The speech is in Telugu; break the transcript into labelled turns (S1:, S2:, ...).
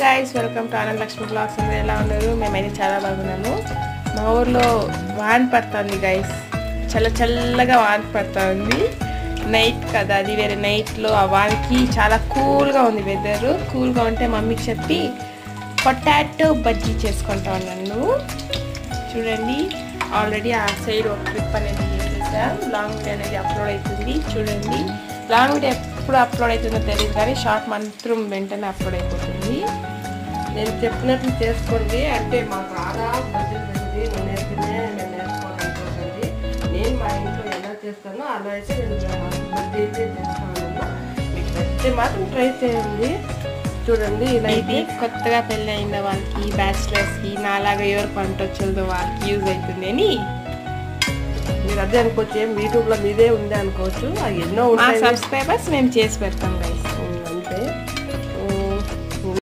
S1: Guys welcome to Anand Lakshmi blogs. అందరూ ఎలా ఉన్నారు? మేమైతే చాలా బాగున్నాము. మా ఊర్లో వాన పడుతుంది గైస్, చల్లగా వాన పడుతుంది. నైట్ కదా, అది వేరే నైట్లో ఆ వానకి చాలా కూల్గా ఉంది వెదర్. కూల్గా ఉంటే మమ్మీకి చెప్పి పొటాటో బజ్జీ చేసుకుంటా ఉన్నాను. చూడండి, ఆల్రెడీ ఆ సైడ్ ఒక ట్రిప్ అనేది చేసేసాం. లాంగ్ వీడియో అనేది అప్లోడ్ అవుతుంది. చూడండి, లాంగ్ వీడియో ఎప్పుడు అప్లోడ్ అవుతుందో తెలియదు కానీ షార్ట్ మాత్రం వెంటనే అప్లోడ్ అయిపోతుంది. నేను చెప్పినట్లు చేసుకోండి. అంటే మాకు రాదా బడ్జెట్ అనేది నేను నేర్చుకోవాలనుకోకండి. నేను మా ఇంట్లో ఎలా చేస్తానో అలా అయితే నేను బడ్జెట్ చేస్తాను. మీకు నచ్చితే మాత్రం ట్రై చేయండి. చూడండి, ఇలా ఇది కొత్తగా పెళ్ళి అయిన వాళ్ళకి, బ్యాచిలర్స్కి, నాలాగా ఎవరికి వంట వచ్చేదో వాళ్ళకి యూజ్ అవుతుంది అని మీరు అదే అనుకోవచ్చు. ఏం యూట్యూబ్లో మీదే ఉంది అనుకోవచ్చు. అది ఎన్నో ఉంటాయి. సబ్స్క్రైబర్స్ మేము చేసి పెడతాం కదా.